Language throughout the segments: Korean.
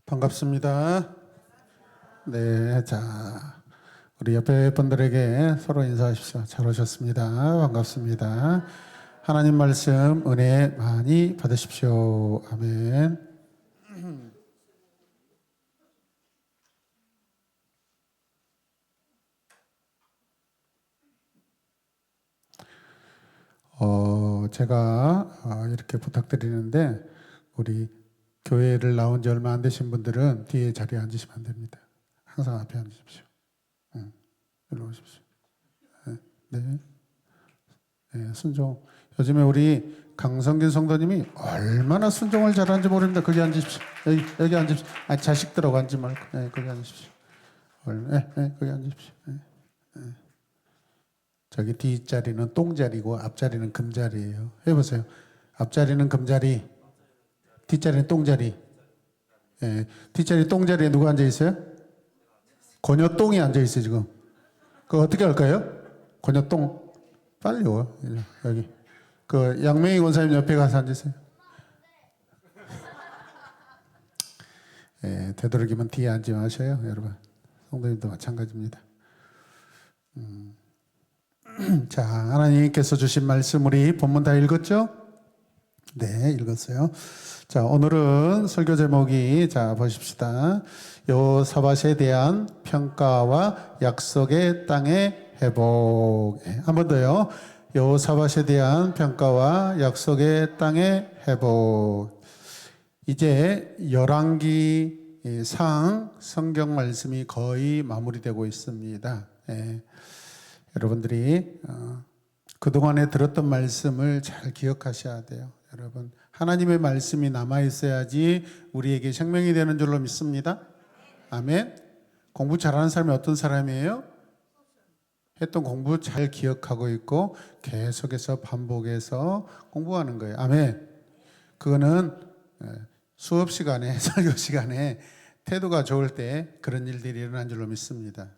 반갑습니다. 네, 자, 우리 옆에 분들에게 서로 인사하십시오. 잘 오셨습니다. 반갑습니다. 하나님 말씀 은혜 많이 받으십시오. 아멘. 제가 이렇게 부탁드리는데 우리 교회를 나온 지 얼마 안 되신 분들은 뒤에 자리에 앉으시면 안 됩니다. 항상 앞에 앉으십시오. 일로 오십시오. 네. 네, 순종. 요즘에 우리 강성균 성도님이 얼마나 순종을 잘하는지 모릅니다. 거기 앉으십시오. 여기 앉으십시오. 아니, 자식들하고 앉지 말고. 네, 거기 앉으십시오. 거기 앉으십시오. 저기 뒷자리는 똥자리고 앞자리는 금자리예요. 해보세요. 앞자리는 금자리, 뒷자리는 똥자리. 뒷자리 똥자리에 누가 앉아 있어요? 권여똥이 앉아 있어요 지금. 그거 어떻게 할까요? 권여똥 빨리 와. 여기 그 양명희 권사님 옆에 가서 앉으세요. 되도록이면 뒤에 앉지 마셔요, 여러분. 성도님도 마찬가지입니다. 자, 하나님께서 주신 말씀 우리 본문 다 읽었죠? 네, 읽었어요. 자, 오늘은 설교 제목이 자 보십시다. 여호사밧에 대한 평가와 약속의 땅의 회복. 한 번 더요. 여호사밧에 대한 평가와 약속의 땅의 회복. 이제 열왕기 상 성경 말씀이 거의 마무리되고 있습니다. 여러분들이 그동안에 들었던 말씀을 잘 기억하셔야 돼요. 여러분, 하나님의 말씀이 남아있어야지 우리에게 생명이 되는 줄로 믿습니다. 아멘. 공부 잘하는 사람이 어떤 사람이에요? 했던 공부 잘 기억하고 있고 계속해서 반복해서 공부하는 거예요. 아멘. 그거는 수업 시간에 설교 시간에 태도가 좋을 때 그런 일들이 일어난 줄로 믿습니다.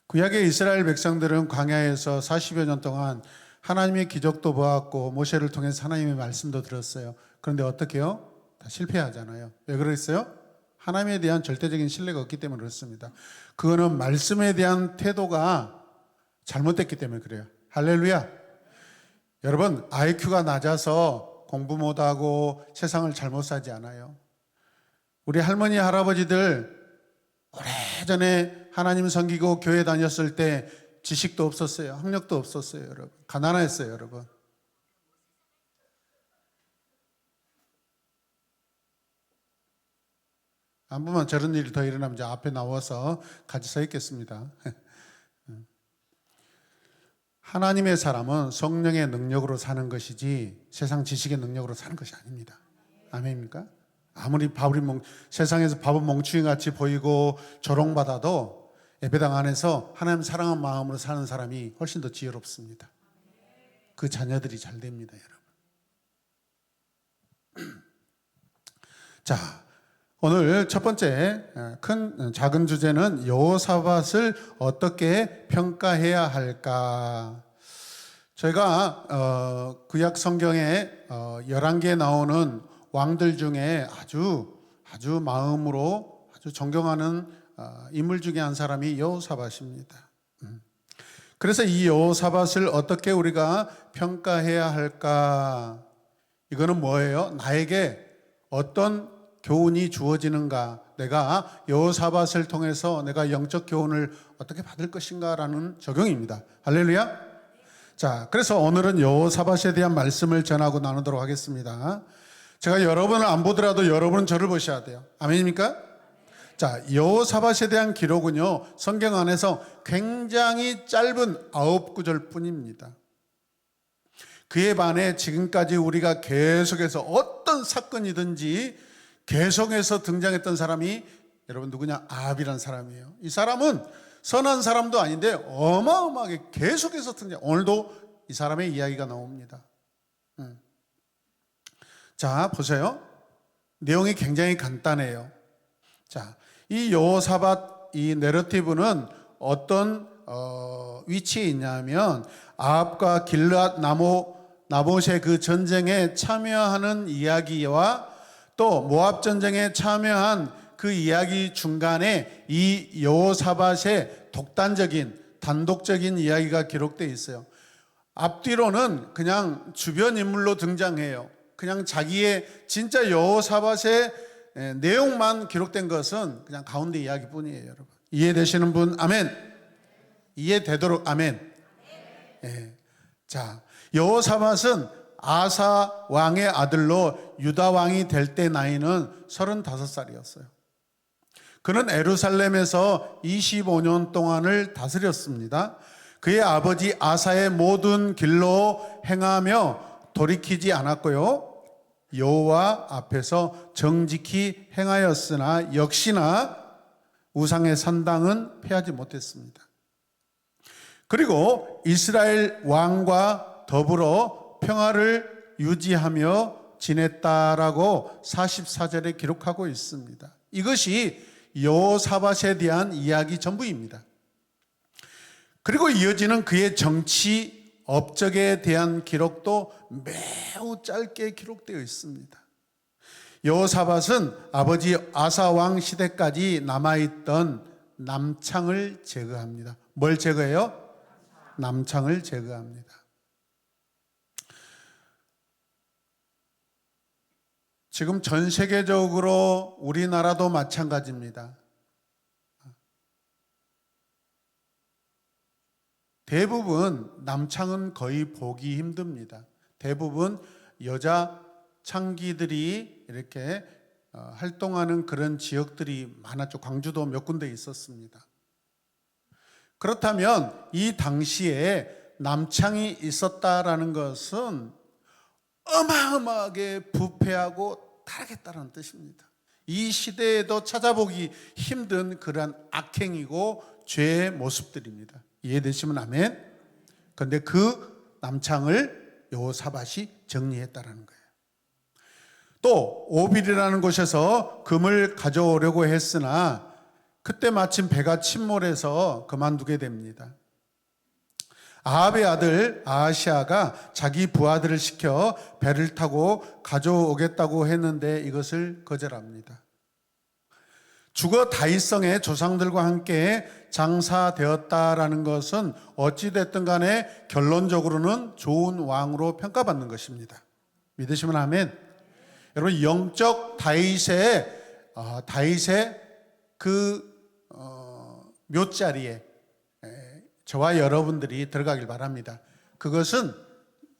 구약의 이스라엘 백성들은 광야에서 40여 년 동안 하나님의 기적도 보았고 모세를 통해서 하나님의 말씀도 들었어요. 그런데 어떻게 해요? 다 실패하잖아요. 왜 그랬어요? 하나님에 대한 절대적인 신뢰가 없기 때문에 그렇습니다. 그거는 말씀에 대한 태도가 잘못됐기 때문에 그래요. 할렐루야. 여러분, IQ가 낮아서 공부 못하고 세상을 잘못 사지 않아요. 우리 할머니 할아버지들 오래전에 하나님 섬기고 교회 다녔을 때 지식도 없었어요. 학력도 없었어요, 여러분. 가난했어요, 여러분. 한 번만 저런 일이 더 일어나면 이제 앞에 나와서 같이 서 있겠습니다. 하나님의 사람은 성령의 능력으로 사는 것이지 세상 지식의 능력으로 사는 것이 아닙니다. 아멘입니까? 아무리 세상에서 바보 멍충이 같이 보이고 조롱받아도 예배당 안에서 하나님 사랑한 마음으로 사는 사람이 훨씬 더 지혜롭습니다. 그 자녀들이 잘 됩니다, 여러분. 자, 오늘 첫 번째 작은 주제는 여호사밧을 어떻게 평가해야 할까? 저희가 구약 성경에 11개 나오는 왕들 중에 아주 마음으로 아주 존경하는 인물 중에 한 사람이 여호사밧입니다. 그래서 이 여호사밧을 어떻게 우리가 평가해야 할까? 이거는 뭐예요? 나에게 어떤 교훈이 주어지는가? 내가 여호사밧을 통해서 내가 영적 교훈을 어떻게 받을 것인가라는 적용입니다. 할렐루야. 자, 그래서 오늘은 여호사밧에 대한 말씀을 전하고 나누도록 하겠습니다. 제가 여러분을 안 보더라도 여러분은 저를 보셔야 돼요. 아멘입니까? 자, 여호사밧에 대한 기록은요, 성경 안에서 굉장히 짧은 9구절 뿐입니다. 그에 반해 지금까지 우리가 계속해서 어떤 사건이든지 계속해서 등장했던 사람이 여러분 누구냐? 아합이라는 사람이에요. 이 사람은 선한 사람도 아닌데 어마어마하게 계속해서 등장. 오늘도 이 사람의 이야기가 나옵니다. 자, 보세요. 내용이 굉장히 간단해요. 자, 이 여호사밧 이 내러티브는 어떤 위치에 있냐면 아합과 길앗 나봇의 그 전쟁에 참여하는 이야기와 또 모압 전쟁에 참여한 그 이야기 중간에 이 여호사밧의 독단적인 단독적인 이야기가 기록되어 있어요. 앞뒤로는 그냥 주변 인물로 등장해요. 그냥 자기의 진짜 여호사밧의 내용만 기록된 것은 그냥 가운데 이야기뿐이에요, 여러분. 이해되시는 분 아멘. 이해되도록 아멘. 예. 자, 여호사밧은 아사 왕의 아들로 유다 왕이 될 때 나이는 35살이었어요. 그는 예루살렘에서 25년 동안을 다스렸습니다. 그의 아버지 아사의 모든 길로 행하며 돌이키지 않았고요. 여호와 앞에서 정직히 행하였으나 역시나 우상의 산당은 패하지 못했습니다. 그리고 이스라엘 왕과 더불어 평화를 유지하며 지냈다라고 44절에 기록하고 있습니다. 이것이 여호사밧에 대한 이야기 전부입니다. 그리고 이어지는 그의 정치 업적에 대한 기록도 매우 짧게 기록되어 있습니다. 여호사밧은 아버지 아사 왕 시대까지 남아있던 남창을 제거합니다. 뭘 제거해요? 남창을 제거합니다. 지금 전 세계적으로 우리나라도 마찬가지입니다. 대부분 남창은 거의 보기 힘듭니다. 대부분 여자 창기들이 이렇게 활동하는 그런 지역들이 많았죠. 광주도 몇 군데 있었습니다. 그렇다면 이 당시에 남창이 있었다라는 것은 어마어마하게 부패하고 타락했다는 뜻입니다. 이 시대에도 찾아보기 힘든 그러한 악행이고 죄의 모습들입니다. 이해되시면 아멘. 그런데 그 남창을 여호사밧이 정리했다라는 거예요. 또 오빌이라는 곳에서 금을 가져오려고 했으나 그때 마침 배가 침몰해서 그만두게 됩니다. 아합의 아들 아하시아가 자기 부하들을 시켜 배를 타고 가져오겠다고 했는데 이것을 거절합니다. 죽어 다윗성의 조상들과 함께 장사되었다라는 것은 어찌됐든 간에 결론적으로는 좋은 왕으로 평가받는 것입니다. 믿으시면 아멘. 여러분, 영적 다윗의 그 묘자리에 저와 여러분들이 들어가길 바랍니다. 그것은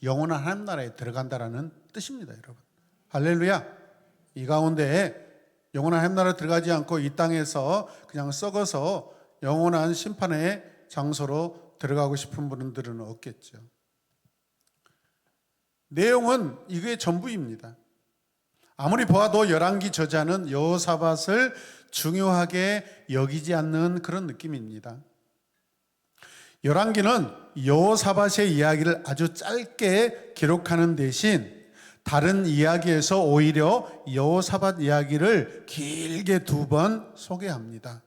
영원한 하나님 나라에 들어간다라는 뜻입니다, 여러분. 할렐루야. 이 가운데 영원한 하나님 나라에 들어가지 않고 이 땅에서 그냥 썩어서 영원한 심판의 장소로 들어가고 싶은 분들은 없겠죠. 내용은 이게 전부입니다. 아무리 보아도 열왕기 저자는 여호사밧을 중요하게 여기지 않는 그런 느낌입니다. 열왕기는 여호사밧의 이야기를 아주 짧게 기록하는 대신 다른 이야기에서 오히려 여호사밧 이야기를 길게 2번 소개합니다.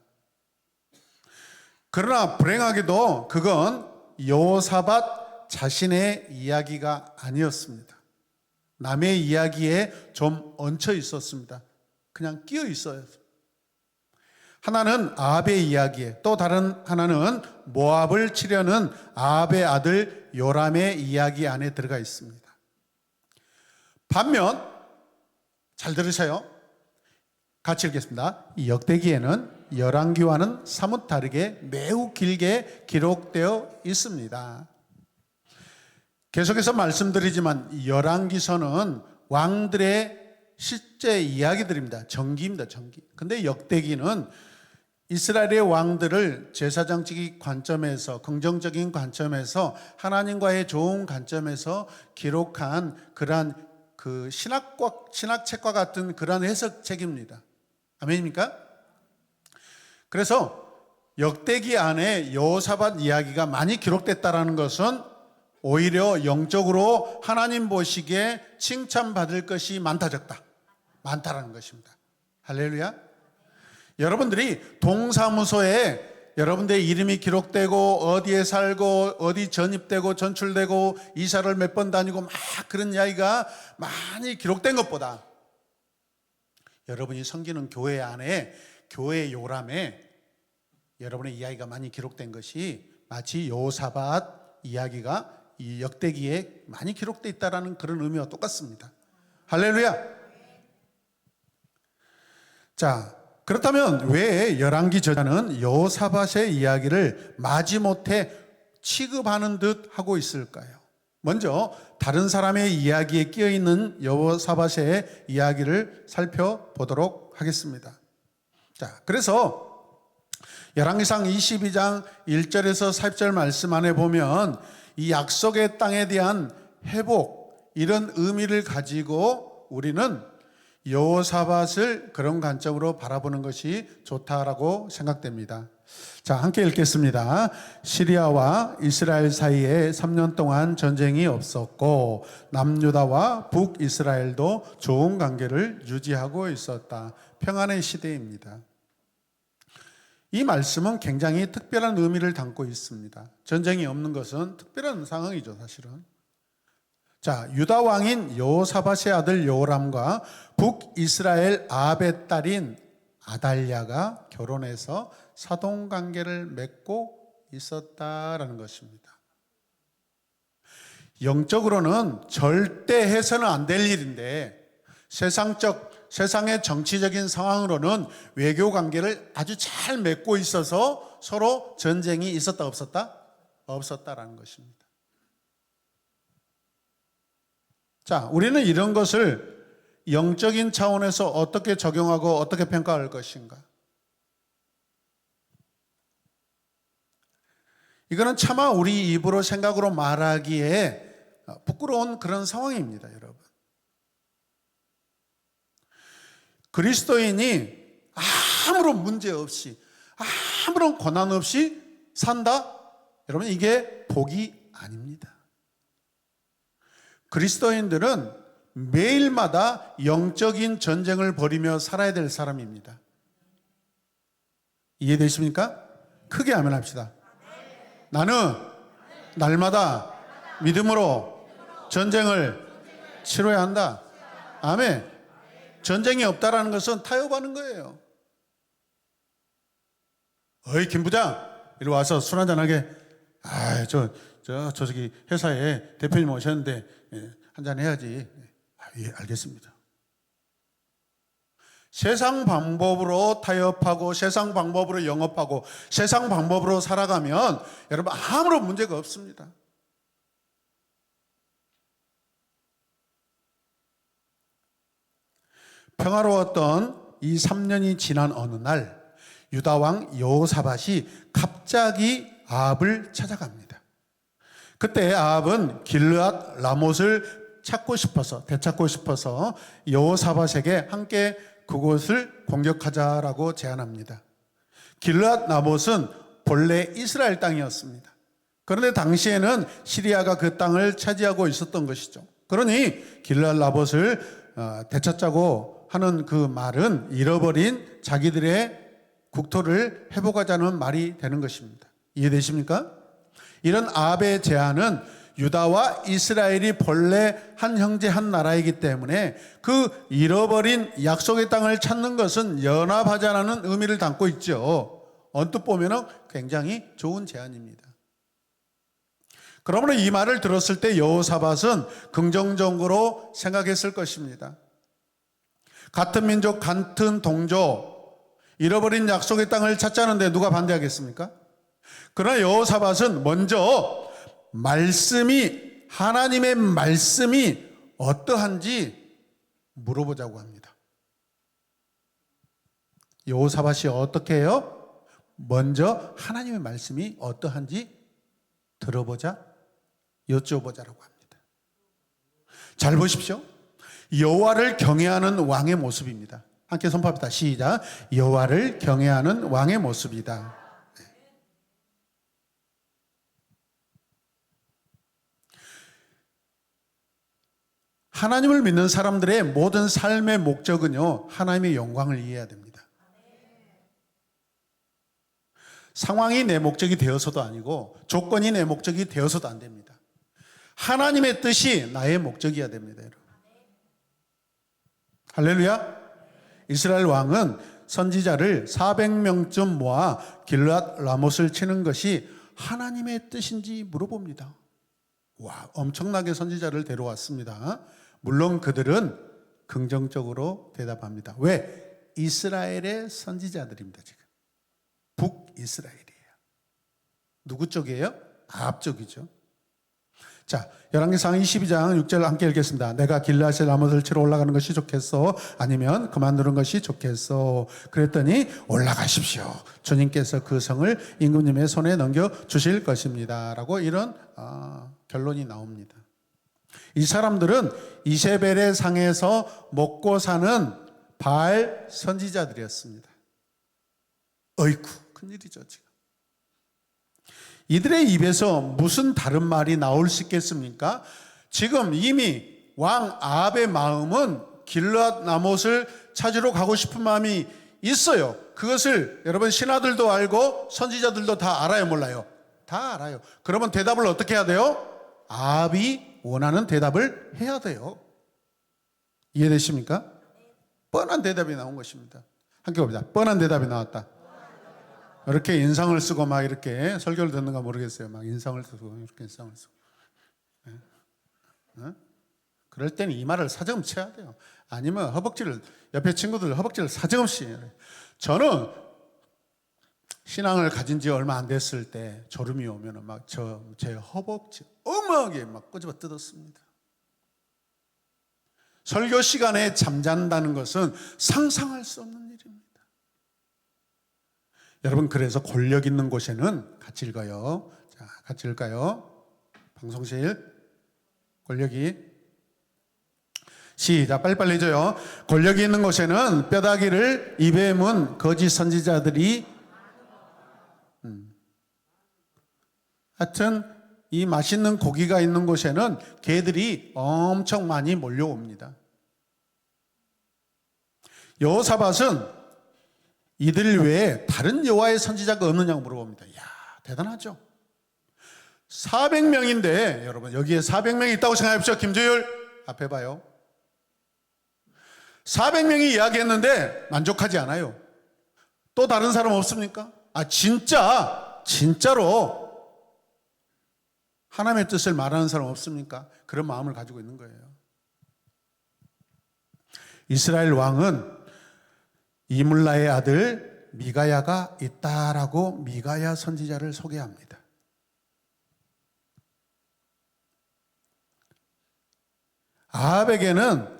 그러나 불행하게도 그건 여호사밧 자신의 이야기가 아니었습니다. 남의 이야기에 좀 얹혀 있었습니다. 그냥 끼어 있어요. 하나는 아합의 이야기에, 또 다른 하나는 모압을 치려는 아합의 아들 요람의 이야기 안에 들어가 있습니다. 반면 잘 들으세요. 같이 읽겠습니다. 이 역대기에는 열왕기와는 사뭇 다르게 매우 길게 기록되어 있습니다. 계속해서 말씀드리지만 열왕기서는 왕들의 실제 이야기들입니다. 전기입니다. 전기. 근데 역대기는 이스라엘의 왕들을 제사장적인 관점에서, 긍정적인 관점에서, 하나님과의 좋은 관점에서 기록한 그러한 그 신학책과 같은 그러한 해석책입니다. 아멘입니까? 그래서 역대기 안에 여호사밧 이야기가 많이 기록됐다라는 것은 오히려 영적으로 하나님 보시기에 칭찬받을 것이 많다 적다, 많다라는 것입니다. 할렐루야. 여러분들이 동사무소에 여러분들의 이름이 기록되고 어디에 살고 어디 전입되고 전출되고 이사를 몇 번 다니고 막 그런 이야기가 많이 기록된 것보다 여러분이 섬기는 교회 안에, 교회 요람에 여러분의 이야기가 많이 기록된 것이 마치 여호사밧 이야기가 이 역대기에 많이 기록되어 있다는 그런 의미와 똑같습니다. 할렐루야. 자, 그렇다면 왜 열왕기 저자는 여호사밧의 이야기를 마지못해 취급하는 듯 하고 있을까요? 먼저 다른 사람의 이야기에 끼어있는 여호사밧의 이야기를 살펴보도록 하겠습니다. 자, 그래서 열왕기상 22장 1절에서 4절 말씀 안에 보면 이 약속의 땅에 대한 회복, 이런 의미를 가지고 우리는 여호사밧을 그런 관점으로 바라보는 것이 좋다라고 생각됩니다. 자, 함께 읽겠습니다. 시리아와 이스라엘 사이에 3년 동안 전쟁이 없었고 남유다와 북이스라엘도 좋은 관계를 유지하고 있었다. 평안의 시대입니다. 이 말씀은 굉장히 특별한 의미를 담고 있습니다. 전쟁이 없는 것은 특별한 상황이죠, 사실은. 자, 유다 왕인 여호사밧의 아들 여호람과 북이스라엘 아합의 딸인 아달랴가 결혼해서 사돈 관계를 맺고 있었다라는 것입니다. 영적으로는 절대 해서는 안 될 일인데 세상의 정치적인 상황으로는 외교 관계를 아주 잘 맺고 있어서 서로 전쟁이 있었다 없었다? 없었다라는 것입니다. 자, 우리는 이런 것을 영적인 차원에서 어떻게 적용하고 어떻게 평가할 것인가? 이거는 차마 우리 입으로 생각으로 말하기에 부끄러운 그런 상황입니다, 여러분. 그리스도인이 아무런 문제 없이, 아무런 고난 없이 산다? 여러분, 이게 복이 아닙니다. 그리스도인들은 매일마다 영적인 전쟁을 벌이며 살아야 될 사람입니다. 이해되십니까? 크게 아멘합시다. 나는 날마다 믿음으로 전쟁을 치러야 한다. 아멘. 전쟁이 없다라는 것은 타협하는 거예요. 어이, 김 부장, 이리 와서 술 한잔하게. 저기 회사에 대표님 오셨는데 한잔 해야지. 예, 알겠습니다. 세상 방법으로 타협하고 세상 방법으로 영업하고 세상 방법으로 살아가면 여러분 아무런 문제가 없습니다. 평화로웠던 이 3년이 지난 어느 날 유다 왕 여호사밧이 갑자기 아합을 찾아갑니다. 그때 아합은 길르앗 라못을 되찾고 싶어서 여호사밧에게 함께 그곳을 공격하자라고 제안합니다. 길르앗 라못은 본래 이스라엘 땅이었습니다. 그런데 당시에는 시리아가 그 땅을 차지하고 있었던 것이죠. 그러니 길르앗 라못을 되찾자고 하는 그 말은 잃어버린 자기들의 국토를 회복하자는 말이 되는 것입니다. 이해되십니까? 이런 아합의 제안은 유다와 이스라엘이 본래 한 형제 한 나라이기 때문에 그 잃어버린 약속의 땅을 찾는 것은 연합하자는 의미를 담고 있죠. 언뜻 보면 굉장히 좋은 제안입니다. 그러므로 이 말을 들었을 때 여호사밧은 긍정적으로 생각했을 것입니다. 같은 민족, 같은 동족, 잃어버린 약속의 땅을 찾자는데 누가 반대하겠습니까? 그러나 여호사밧은 먼저 하나님의 말씀이 어떠한지 물어보자고 합니다. 여호사밧이 어떻게 해요? 먼저 하나님의 말씀이 어떠한지 들어보자, 여쭤보자라고 합니다. 잘 보십시오. 여호와를 경외하는 왕의 모습입니다. 함께 선포합시다. 시작. 여호와를 경외하는 왕의 모습이다. 하나님을 믿는 사람들의 모든 삶의 목적은요, 하나님의 영광을 이해해야 됩니다. 상황이 내 목적이 되어서도 아니고 조건이 내 목적이 되어서도 안 됩니다. 하나님의 뜻이 나의 목적이어야 됩니다, 여러분. 할렐루야. 이스라엘 왕은 선지자를 400명쯤 모아 길르앗 라못을 치는 것이 하나님의 뜻인지 물어봅니다. 와, 엄청나게 선지자를 데려왔습니다. 물론 그들은 긍정적으로 대답합니다. 왜? 이스라엘의 선지자들입니다. 지금 북이스라엘이에요. 누구 쪽이에요? 아합 쪽이죠. 자, 열왕기상 22장 6절 함께 읽겠습니다. 내가 길르앗의 라못을 치러 올라가는 것이 좋겠어? 아니면 그만두는 것이 좋겠어? 그랬더니 올라가십시오. 주님께서 그 성을 임금님의 손에 넘겨주실 것입니다. 라고 이런 결론이 나옵니다. 이 사람들은 이세벨의 상에서 먹고 사는 바알 선지자들이었습니다. 어이쿠, 큰일이죠 지금. 이들의 입에서 무슨 다른 말이 나올 수 있겠습니까? 지금 이미 왕 아합의 마음은 길르앗 라못을 찾으러 가고 싶은 마음이 있어요. 그것을 여러분 신하들도 알고 선지자들도 다 알아요, 몰라요? 다 알아요. 그러면 대답을 어떻게 해야 돼요? 아합이 원하는 대답을 해야 돼요. 이해되십니까? 뻔한 대답이 나온 것입니다. 함께 봅니다. 뻔한 대답이 나왔다. 이렇게 인상을 쓰고 막 이렇게 설교를 듣는가 모르겠어요. 막 인상을 쓰고 이렇게 인상을 쓰고. 그럴 때는 이 말을 사정없이 쳐야 돼요. 아니면 허벅지를, 옆에 친구들 허벅지를 사정없이. 저는 신앙을 가진 지 얼마 안 됐을 때 졸음이 오면 막 제 허벅지 어마하게 막 꼬집어 뜯었습니다. 설교 시간에 잠잔다는 것은 상상할 수 없는 일입니다. 여러분, 그래서 권력 있는 곳에는 같이 읽어요. 자, 같이 읽을까요? 방송실 권력이 시작, 빨리빨리 해줘요. 권력이 있는 곳에는 뼈다귀를 입에 문 거짓 선지자들이 하여튼 이 맛있는 고기가 있는 곳에는 개들이 엄청 많이 몰려옵니다. 여호사밧은 이들 외에 다른 여호와의 선지자가 없느냐고 물어봅니다. 이야, 대단하죠. 400명인데 여러분, 여기에 400명이 있다고 생각해보십시오. 김조율 앞에 봐요. 400명이 이야기했는데 만족하지 않아요. 또 다른 사람 없습니까? 진짜로 하나님의 뜻을 말하는 사람 없습니까? 그런 마음을 가지고 있는 거예요. 이스라엘 왕은 이물라의 아들 미가야가 있다라고 미가야 선지자를 소개합니다. 아합에게는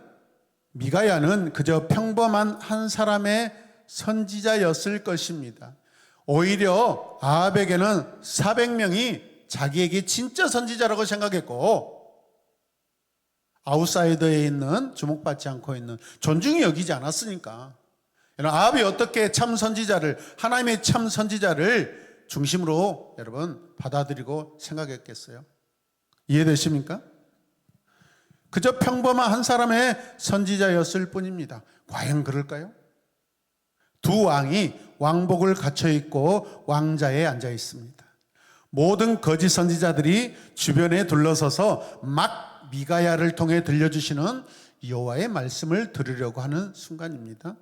미가야는 그저 평범한 한 사람의 선지자였을 것입니다. 오히려 아합에게는 400명이 자기에게 진짜 선지자라고 생각했고, 아웃사이더에 있는, 주목받지 않고 있는, 존중이 여기지 않았으니까. 아합이 어떻게 참 선지자를, 하나님의 참 선지자를 중심으로 여러분 받아들이고 생각했겠어요? 이해되십니까? 그저 평범한 한 사람의 선지자였을 뿐입니다. 과연 그럴까요? 두 왕이 왕복을 갖춰 입고 왕자에 앉아 있습니다. 모든 거짓 선지자들이 주변에 둘러서서 막 미가야를 통해 들려주시는 여호와의 말씀을 들으려고 하는 순간입니다.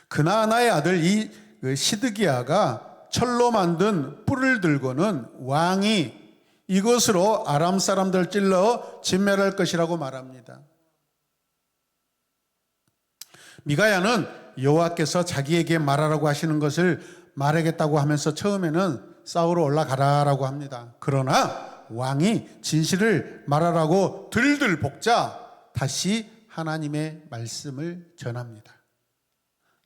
그나아나의 아들 이 시드기야가 철로 만든 뿔을 들고는 왕이 이것으로 아람 사람들 찔러 진멸할 것이라고 말합니다. 미가야는 여호와께서 자기에게 말하라고 하시는 것을 말하겠다고 하면서 처음에는 싸우러 올라가라라고 합니다. 그러나 왕이 진실을 말하라고 들들 볶자 다시 하나님의 말씀을 전합니다.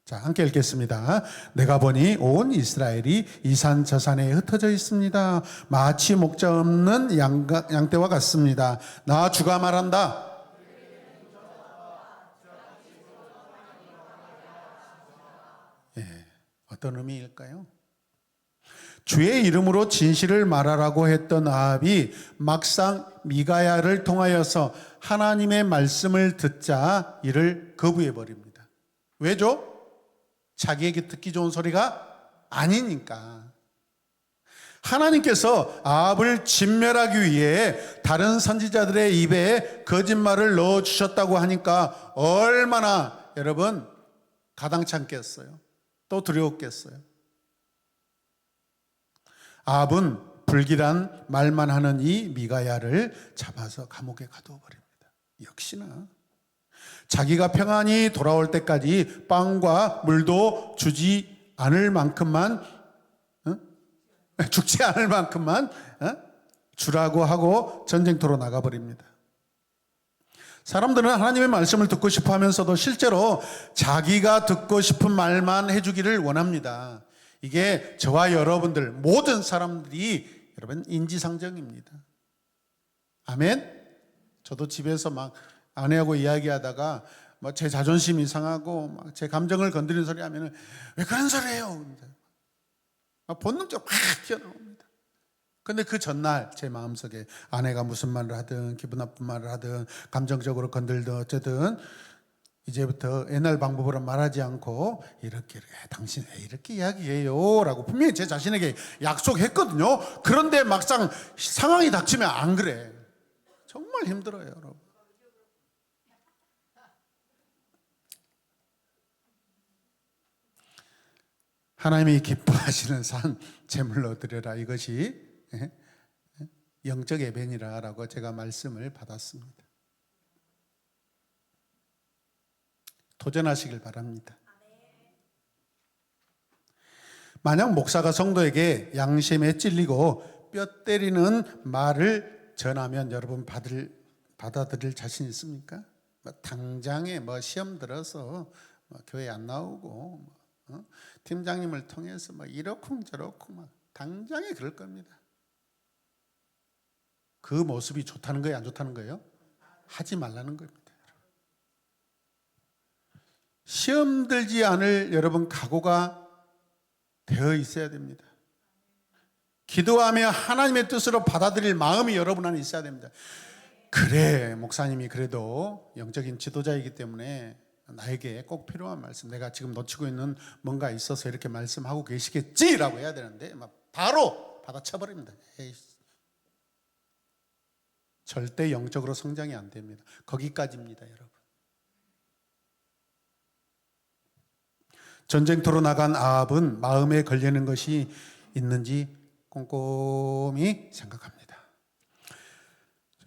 자, 함께 읽겠습니다. 내가 보니 온 이스라엘이 이 산 저 산에 흩어져 있습니다. 마치 목자 없는 양떼와 같습니다. 나 주가 말한다. 어떤 의미일까요? 주의 이름으로 진실을 말하라고 했던 아합이 막상 미가야를 통하여서 하나님의 말씀을 듣자 이를 거부해버립니다. 왜죠? 자기에게 듣기 좋은 소리가 아니니까. 하나님께서 아합을 진멸하기 위해 다른 선지자들의 입에 거짓말을 넣어주셨다고 하니까 얼마나 여러분 가당치 않겠어요? 또 두려웠겠어요? 아합은 불길한 말만 하는 이 미가야를 잡아서 감옥에 가두어 버립니다. 역시나 자기가 평안히 돌아올 때까지 빵과 물도 주지 않을 만큼만, 죽지 않을 만큼만 주라고 하고 전쟁터로 나가버립니다. 사람들은 하나님의 말씀을 듣고 싶어 하면서도 실제로 자기가 듣고 싶은 말만 해주기를 원합니다. 이게 저와 여러분들 모든 사람들이 여러분 인지상정입니다. 아멘? 저도 집에서 막 아내하고 이야기하다가 뭐 제 자존심이 상하고 막 제 감정을 건드리는 소리 하면은 왜 그런 소리 해요? 막 본능적으로 막 튀어나옵니다. 근데 그 전날 제 마음속에 아내가 무슨 말을 하든 기분 나쁜 말을 하든 감정적으로 건들든 어쨌든 이제부터 옛날 방법으로 말하지 않고 이렇게 당신 왜 이렇게 이야기해요? 라고 분명히 제 자신에게 약속했거든요. 그런데 막상 상황이 닥치면 안 그래. 정말 힘들어요, 여러분. 하나님이 기뻐하시는 산 제물로 드려라. 이것이 영적 예배니라라고 제가 말씀을 받았습니다. 도전하시길 바랍니다. 만약 목사가 성도에게 양심에 찔리고 뼈 때리는 말을 전하면 여러분 받아들일 자신 있습니까? 당장에 시험 들어서 교회 안 나오고 팀장님을 통해서 이러쿵저러쿵 당장에 그럴 겁니다. 그 모습이 좋다는 거예요, 안 좋다는 거예요? 하지 말라는 겁니다. 시험 들지 않을 여러분 각오가 되어 있어야 됩니다. 기도하며 하나님의 뜻으로 받아들일 마음이 여러분 안에 있어야 됩니다. 그래, 목사님이 그래도 영적인 지도자이기 때문에 나에게 꼭 필요한 말씀, 내가 지금 놓치고 있는 뭔가 있어서 이렇게 말씀하고 계시겠지라고 해야 되는데 바로 받아쳐버립니다. 에이, 절대 영적으로 성장이 안 됩니다. 거기까지입니다, 여러분. 전쟁터로 나간 아합은 마음에 걸리는 것이 있는지 꼼꼼히 생각합니다.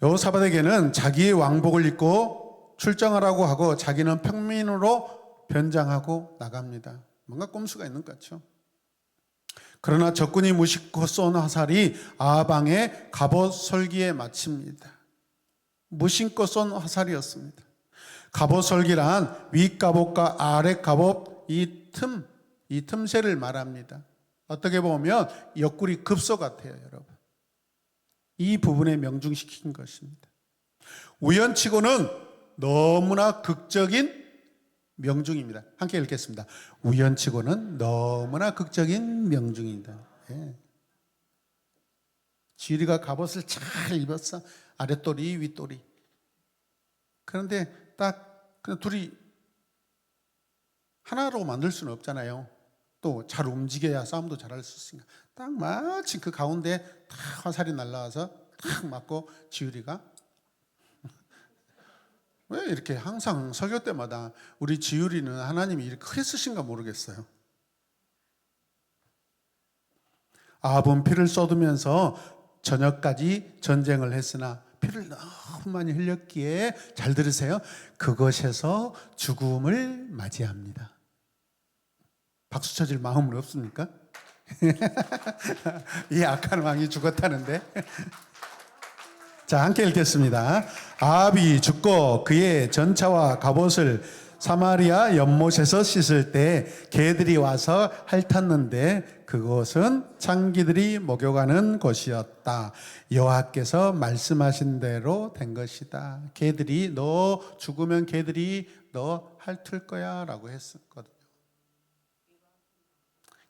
여호사밧에게는 자기의 왕복을 입고 출정하라고 하고 자기는 평민으로 변장하고 나갑니다. 뭔가 꼼수가 있는 것 같죠. 그러나 적군이 무심코 쏜 화살이 아합 왕의 갑옷 솔기에 맞춥니다. 무심코 쏜 화살이었습니다. 갑옷 솔기란 윗갑옷과 아랫갑옷 이 틈새를 말합니다. 어떻게 보면 옆구리 급소 같아요, 여러분. 이 부분에 명중시킨 것입니다. 우연치고는 너무나 극적인 명중입니다. 함께 읽겠습니다. 우연치고는 너무나 극적인 명중이다. 예. 지리가 갑옷을 잘 입었어. 아랫도리, 윗도리. 그런데 딱 둘이 하나로 만들 수는 없잖아요. 또 잘 움직여야 싸움도 잘할 수 있으니까 딱 마침 그 가운데 딱 화살이 날라와서 딱 맞고 지율이가 왜 이렇게 항상 설교 때마다 우리 지율이는 하나님이 이렇게 크게 쓰신가 모르겠어요. 아합은 피를 쏟으면서 저녁까지 전쟁을 했으나 피를 너무 많이 흘렸기에 잘 들으세요. 그것에서 죽음을 맞이합니다. 박수 쳐줄 마음은 없습니까? 이 악한 왕이 죽었다는데. 자, 함께 읽겠습니다. 아합이 죽고 그의 전차와 갑옷을 사마리아 연못에서 씻을 때 개들이 와서 핥았는데 그곳은 창기들이 목욕하는 곳이었다. 여호와께서 말씀하신 대로 된 것이다. 개들이 너 죽으면 개들이 너 핥을 거야 라고 했었거든요.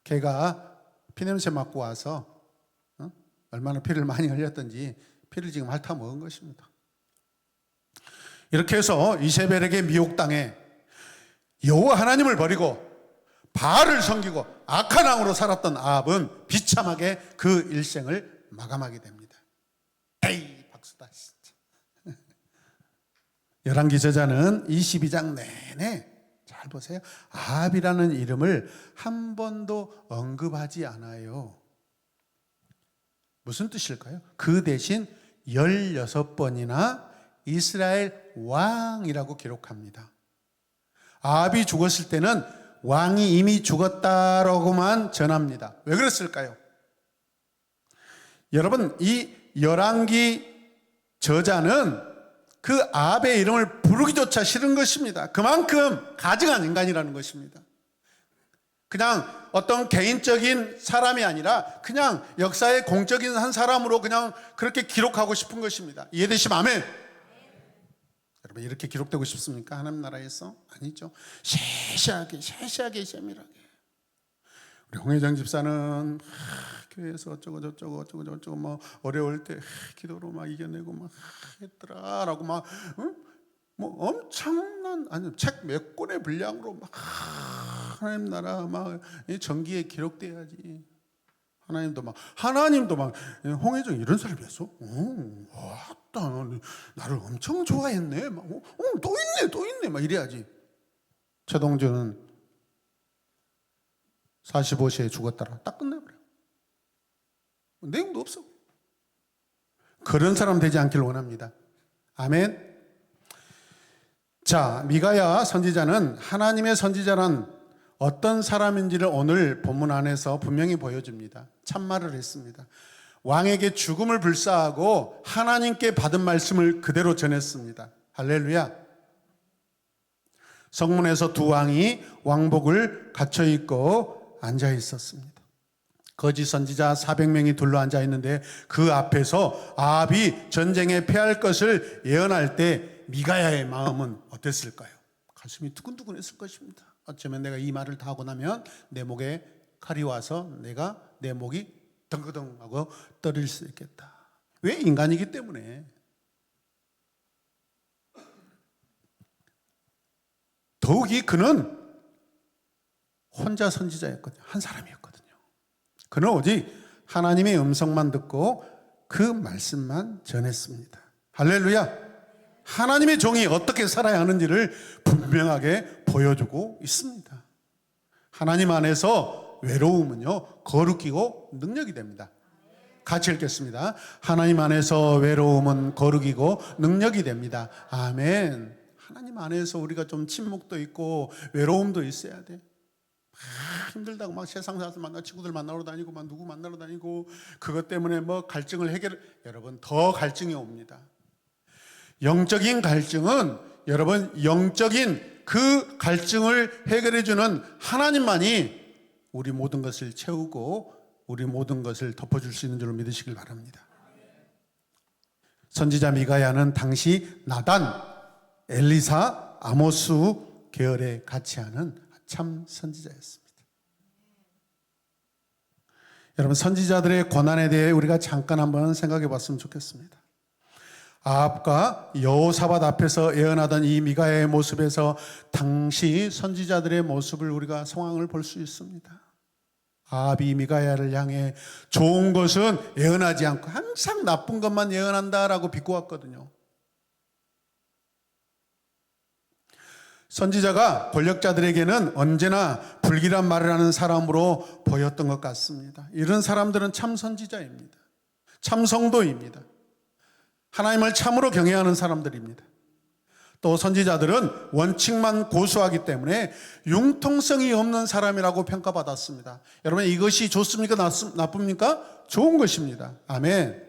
개가 피냄새 맡고 와서 얼마나 피를 많이 흘렸던지 피를 지금 핥아 먹은 것입니다. 이렇게 해서 이세벨에게 미혹당해 여호와 하나님을 버리고 바알을 섬기고 악한 왕으로 살았던 아합은 비참하게 그 일생을 마감하게 됩니다. 에이, 박수다 진짜. 열왕기 저자는 22장 내내 잘 보세요. 아합이라는 이름을 한 번도 언급하지 않아요. 무슨 뜻일까요? 그 대신 16번이나 이스라엘 왕이라고 기록합니다. 아합이 죽었을 때는 왕이 이미 죽었다라고만 전합니다. 왜 그랬을까요? 여러분, 이 열왕기 저자는 그 아합의 이름을 부르기조차 싫은 것입니다. 그만큼 가증한 인간이라는 것입니다. 그냥 어떤 개인적인 사람이 아니라 그냥 역사의 공적인 한 사람으로 그냥 그렇게 기록하고 싶은 것입니다. 이해되시면 아멘. 여러분, 이렇게 기록되고 싶습니까? 하나님 나라에서? 아니죠. 세세하게 세밀하게. 우리 홍혜정 집사는 교회에서 어쩌고 저쩌고 뭐 어려울 때 기도로 막 이겨내고 막 했더라라고 막 뭐 엄청난 책 몇 권의 분량으로 막 하나님 나라 막 전기에 기록돼야지. 하나님도 막 홍혜정 이런 사람이었어? 왔다 나를 엄청 좋아했네. 또 있네 막 이래야지. 최동준은 45세에 죽었더라. 딱 끝내버려. 내용도 없어. 그런 사람 되지 않길 원합니다. 아멘. 자, 미가야 선지자는 하나님의 선지자란 어떤 사람인지를 오늘 본문 안에서 분명히 보여줍니다. 참말을 했습니다. 왕에게 죽음을 불사하고 하나님께 받은 말씀을 그대로 전했습니다. 할렐루야. 성문에서 두 왕이 왕복을 갖춰 입고 앉아 있었습니다. 거짓 선지자 400명이 둘러앉아 있는데 그 앞에서 아합이 전쟁에 패할 것을 예언할 때 미가야의 마음은 어땠을까요? 가슴이 두근두근했을 것입니다. 어쩌면 내가 이 말을 다 하고 나면 내 목에 칼이 와서 내 목이 덩그덩하고 떨릴 수 있겠다. 왜? 인간이기 때문에. 더욱이 그는 혼자 선지자였거든요. 한 사람이었거든요. 그는 오직 하나님의 음성만 듣고 그 말씀만 전했습니다. 할렐루야. 하나님의 종이 어떻게 살아야 하는지를 분명하게 보여주고 있습니다. 하나님 안에서 외로움은요, 거룩이고 능력이 됩니다. 같이 읽겠습니다. 하나님 안에서 외로움은 거룩이고 능력이 됩니다. 아멘. 하나님 안에서 우리가 좀 침묵도 있고 외로움도 있어야 돼. 힘들다고 막 세상 사람 만나 친구들 만나러 다니고 막 누구 만나러 다니고 그것 때문에 뭐 갈증을 여러분 더 갈증이 옵니다. 영적인 갈증은 여러분 영적인 그 갈증을 해결해 주는 하나님만이 우리 모든 것을 채우고 우리 모든 것을 덮어줄 수 있는 줄로 믿으시길 바랍니다. 선지자 미가야는 당시 나단, 엘리사, 아모스 계열에 같이 하는 참 선지자였습니다. 여러분, 선지자들의 고난에 대해 우리가 잠깐 한번 생각해 봤으면 좋겠습니다. 아합과 여호사밧 앞에서 예언하던 이 미가야의 모습에서 당시 선지자들의 모습을 우리가 상황을 볼 수 있습니다. 아합이 미가야를 향해 좋은 것은 예언하지 않고 항상 나쁜 것만 예언한다라고 비꼬았거든요. 선지자가 권력자들에게는 언제나 불길한 말을 하는 사람으로 보였던 것 같습니다. 이런 사람들은 참 선지자입니다. 참 성도입니다. 하나님을 참으로 경외하는 사람들입니다. 또 선지자들은 원칙만 고수하기 때문에 융통성이 없는 사람이라고 평가받았습니다. 여러분, 이것이 좋습니까? 나쁩니까? 좋은 것입니다. 아멘.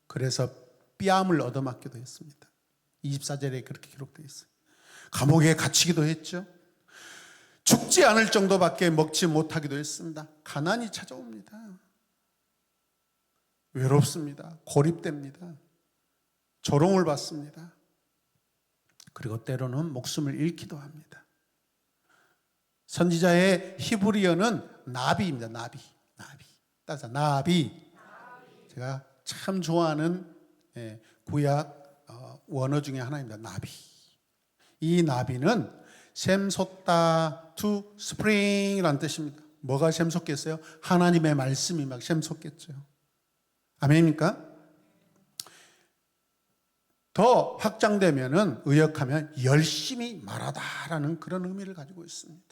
그래서 뺨을 얻어맞기도 했습니다. 24절에 그렇게 기록되어 있어요. 감옥에 갇히기도 했죠. 죽지 않을 정도밖에 먹지 못하기도 했습니다. 가난이 찾아옵니다. 외롭습니다. 고립됩니다. 조롱을 받습니다. 그리고 때로는 목숨을 잃기도 합니다. 선지자의 히브리어는 나비입니다. 나비. 따라서 나비. 제가 참 좋아하는 구약 원어 중에 하나입니다. 나비. 이 나비는 샘솟다 to spring이라는 뜻입니다. 뭐가 샘솟겠어요? 하나님의 말씀이 막 샘솟겠죠. 아멘입니까? 더 확장되면은 의역하면 열심히 말하다라는 그런 의미를 가지고 있습니다.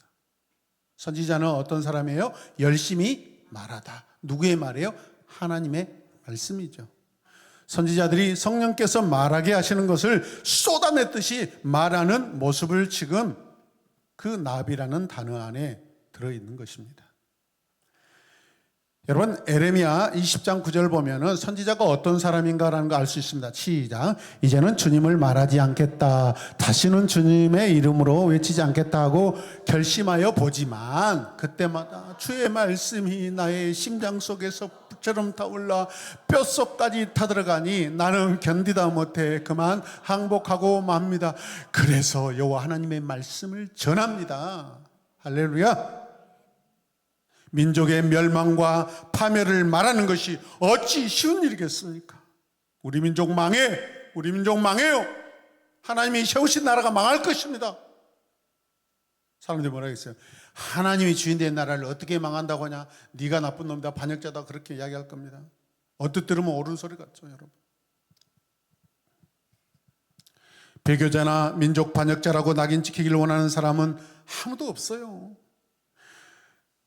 선지자는 어떤 사람이에요? 열심히 말하다. 누구의 말이에요? 하나님의 말씀이죠. 선지자들이 성령께서 말하게 하시는 것을 쏟아냈듯이 말하는 모습을 지금 그 나비라는 단어 안에 들어있는 것입니다. 여러분, 에레미야 20장 9절 보면은 선지자가 어떤 사람인가라는 거 알 수 있습니다. 시작. 이제는 주님을 말하지 않겠다. 다시는 주님의 이름으로 외치지 않겠다 하고 결심하여 보지만 그때마다 주의 말씀이 나의 심장 속에서 불처럼 타올라 뼛속까지 타들어가니 나는 견디다 못해 그만 항복하고 맙니다. 그래서 여호와 하나님의 말씀을 전합니다. 할렐루야. 민족의 멸망과 파멸을 말하는 것이 어찌 쉬운 일이겠습니까? 우리 민족 망해, 우리 민족 망해요. 하나님이 세우신 나라가 망할 것입니다. 사람들이 뭐라 했어요? 하나님이 주인된 나라를 어떻게 망한다고 하냐? 네가 나쁜 놈이다, 반역자다, 그렇게 이야기할 겁니다. 언뜻 들으면 옳은 소리 같죠, 여러분. 배교자나 민족 반역자라고 낙인 찍히기를 원하는 사람은 아무도 없어요.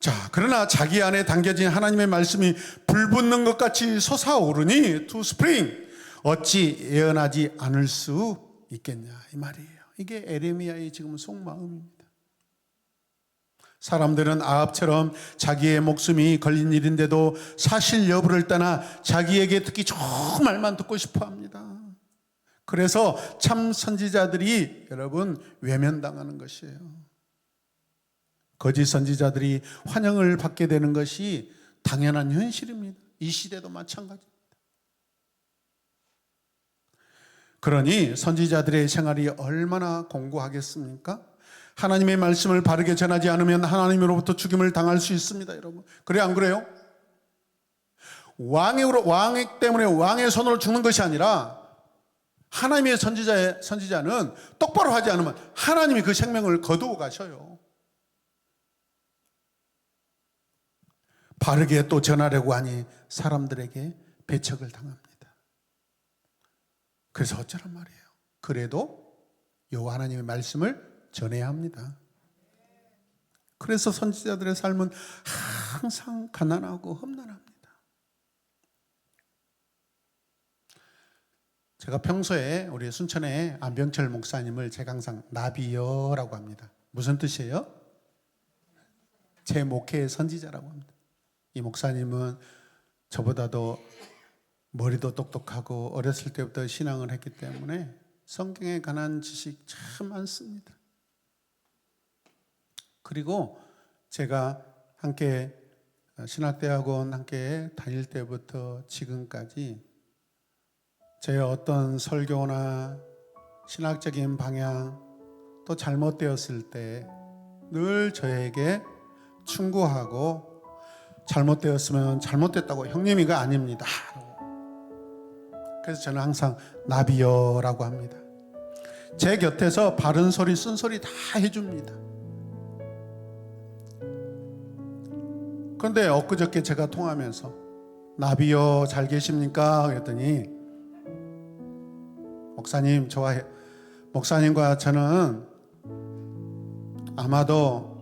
자, 그러나 자기 안에 담겨진 하나님의 말씀이 불붙는 것 같이 솟아오르니 to spring 어찌 예언하지 않을 수 있겠냐 이 말이에요. 이게 에레미야의 지금 속마음입니다. 사람들은 아합처럼 자기의 목숨이 걸린 일인데도 사실 여부를 떠나 자기에게 듣기 좋은 말만 듣고 싶어 합니다. 그래서 참 선지자들이 여러분 외면당하는 것이에요. 거짓 선지자들이 환영을 받게 되는 것이 당연한 현실입니다. 이 시대도 마찬가지입니다. 그러니 선지자들의 생활이 얼마나 공고하겠습니까? 하나님의 말씀을 바르게 전하지 않으면 하나님으로부터 죽임을 당할 수 있습니다, 여러분. 그래 안 그래요? 왕 때문에 왕의 손으로 죽는 것이 아니라 하나님의 선지자는 똑바로 하지 않으면 하나님이 그 생명을 거두어 가셔요. 바르게 또 전하려고 하니 사람들에게 배척을 당합니다. 그래서 어쩌란 말이에요. 그래도 여호와 하나님의 말씀을 전해야 합니다. 그래서 선지자들의 삶은 항상 가난하고 험난합니다. 제가 평소에 우리 순천의 안병철 목사님을 제가 항상 나비여라고 합니다. 무슨 뜻이에요? 제 목회의 선지자라고 합니다. 이 목사님은 저보다도 머리도 똑똑하고 어렸을 때부터 신앙을 했기 때문에 성경에 관한 지식 참 많습니다. 그리고 제가 함께 신학대학원 함께 다닐 때부터 지금까지 제 어떤 설교나 신학적인 방향 또 잘못되었을 때 늘 저에게 충고하고 잘못되었으면 잘못됐다고 형님이가 아닙니다. 그래서 저는 항상 나비여라고 합니다. 제 곁에서 바른 소리 쓴소리 다 해줍니다. 그런데 엊그저께 제가 통하면서 나비여 잘 계십니까? 그랬더니 목사님과 저는 아마도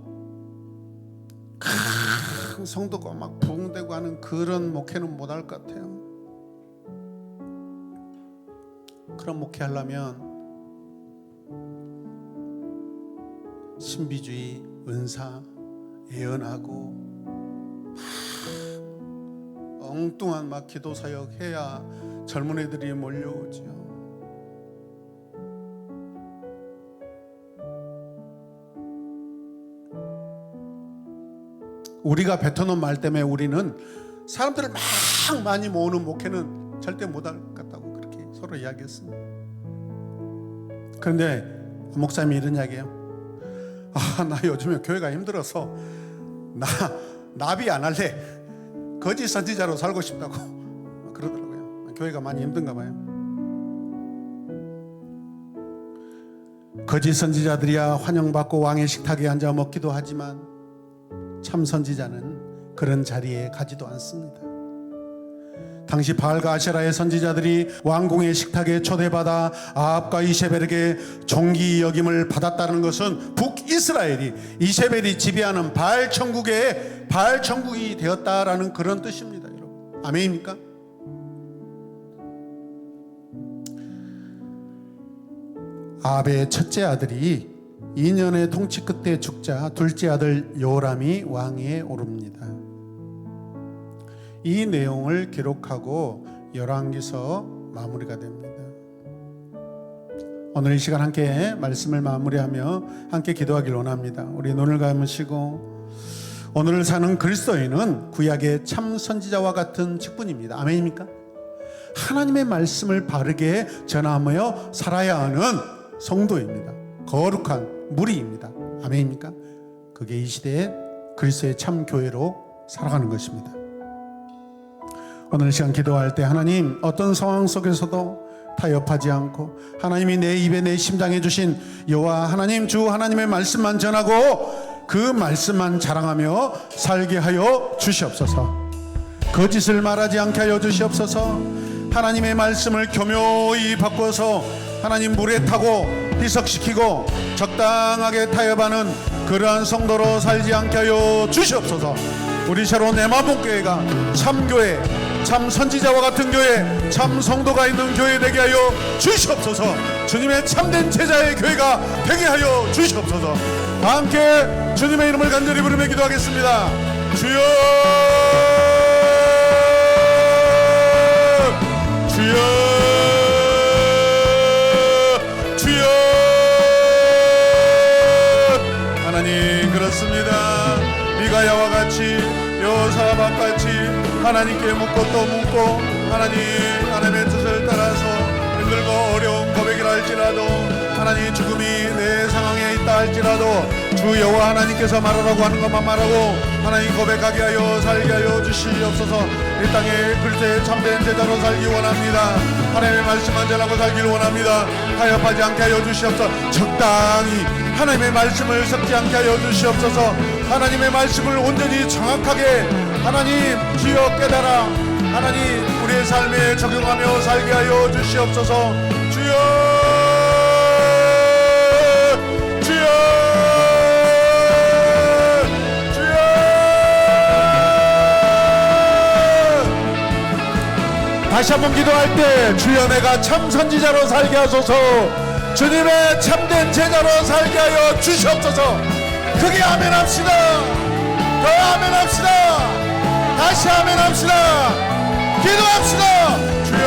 큰 성도가 막 부흥되고 하는 그런 목회는 못할 것 같아요. 그런 목회하려면 신비주의, 은사, 예언하고 엉뚱한 막 기도 사역 해야 젊은 애들이 몰려오죠. 우리가 뱉어놓은 말 때문에 우리는 사람들을 막 많이 모으는 목회는 절대 못할 것 같다고 그렇게 서로 이야기했습니다. 그런데 목사님이 이런 이야기해요. 나 요즘에 교회가 힘들어서 나비 안 할래. 거짓 선지자로 살고 싶다고 그러더라고요. 교회가 많이 힘든가 봐요. 거짓 선지자들이야 환영받고 왕의 식탁에 앉아 먹기도 하지만 참 선지자는 그런 자리에 가지도 않습니다. 당시 바알과 아세라의 선지자들이 왕궁의 식탁에 초대받아 아합과 이세벨에게 존귀 여김을 받았다는 것은 북이스라엘이 이세벨이 지배하는 바알 천국이 되었다라는 그런 뜻입니다. 여러분, 아멘입니까? 아합의 첫째 아들이 2년의 통치 끝에 죽자 둘째 아들 요람이 왕위에 오릅니다. 이 내용을 기록하고 열왕기서 마무리가 됩니다. 오늘 이 시간 함께 말씀을 마무리하며 함께 기도하길 원합니다. 우리 눈을 감으시고, 오늘을 사는 그리스도인은 구약의 참 선지자와 같은 직분입니다. 아멘입니까? 하나님의 말씀을 바르게 전하며 살아야 하는 성도입니다. 거룩한 무리입니다. 아멘입니까? 그게 이 시대의 그리스도의 참 교회로 살아가는 것입니다. 오늘 시간 기도할 때 하나님, 어떤 상황 속에서도 타협하지 않고 하나님이 내 입에 내 심장에 주신 여호와 하나님 주 하나님의 말씀만 전하고 그 말씀만 자랑하며 살게 하여 주시옵소서. 거짓을 말하지 않게 하여 주시옵소서. 하나님의 말씀을 교묘히 바꿔서 하나님 물에 타고 희석시키고 적당하게 타협하는 그러한 성도로 살지 않게 하여 주시옵소서. 우리 새로운 내마복교회가 참교회, 참 선지자와 같은 교회, 참 성도가 있는 교회 되게 하여 주시옵소서. 주님의 참된 제자의 교회가 되게 하여 주시옵소서. 다 함께 주님의 이름을 간절히 부르며 기도하겠습니다. 주여, 주여, 주여. 하나님, 그렇습니다. 미가야와 같이 여호사밧같이 하나님께 묻고 또 묻고 하나님의 뜻을 따라서 힘들고 어려운 고백이라 할지라도 하나님 죽음이 내 상황에 있다 할지라도 주 여호와 하나님께서 말하라고 하는 것만 말하고 하나님 고백하게 하여 살게 하여 주시옵소서. 이 땅에 그리스도의 참된 제자로 살기 원합니다. 하나님의 말씀만 전하고 살기를 원합니다. 타협하지 않게 하여 주시옵소서. 적당히 하나님의 말씀을 섞지 않게 하여 주시옵소서. 하나님의 말씀을 온전히 정확하게 하나님 주여 깨달아 하나님 우리의 삶에 적용하며 살게 하여 주시옵소서. 주여, 주여, 주여. 다시 한번 기도할 때 주여 내가 참 선지자로 살게 하소서. 주님의 참된 제자로 살게 하여 주시옵소서. 크게 아멘합시다. 더 아멘합시다. 다시 아멘합시다. 기도합시다. 주여,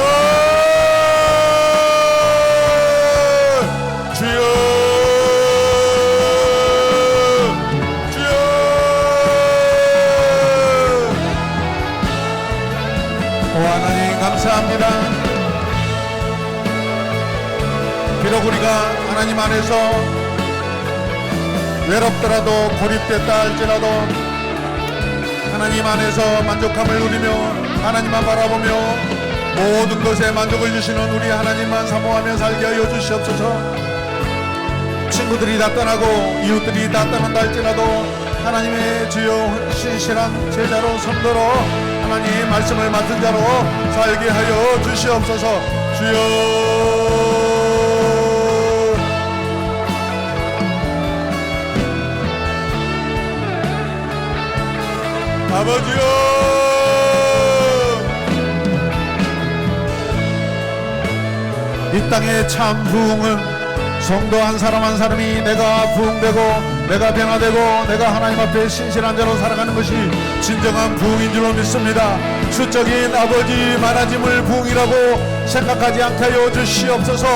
주여, 주여. 오 하나님 감사합니다. 비록 우리가 하나님 안에서 외롭더라도 고립됐다 할지라도 하나님 안에서 만족함을 누리며 하나님만 바라보며 모든 것에 만족을 주시는 우리 하나님만 사모하며 살게 하여 주시옵소서. 친구들이 다 떠나고 이웃들이 다 떠난다 할지라도 하나님의 주여 신실한 제자로 성도로 하나님 말씀을 맡은 자로 살게 하여 주시옵소서. 주여, 아버지여, 이 땅의 참 부흥은 성도 한 사람 한 사람이 내가 부흥되고 내가 변화되고 내가 하나님 앞에 신실한 자로 살아가는 것이 진정한 부흥인 줄로 믿습니다. 수적인 아버지 많아짐을 부흥이라고 생각하지 않게 하여 주시옵소서.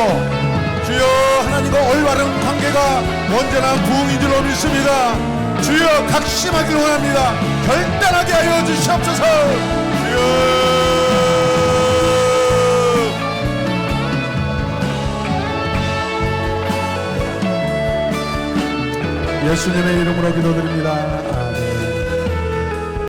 주여, 하나님과 올바른 관계가 온전한 부흥인 줄로 믿습니다. 주여, 각심하기를 원합니다. 결단하게 하여 주시옵소서. 주여, 예수님의 이름으로 기도드립니다.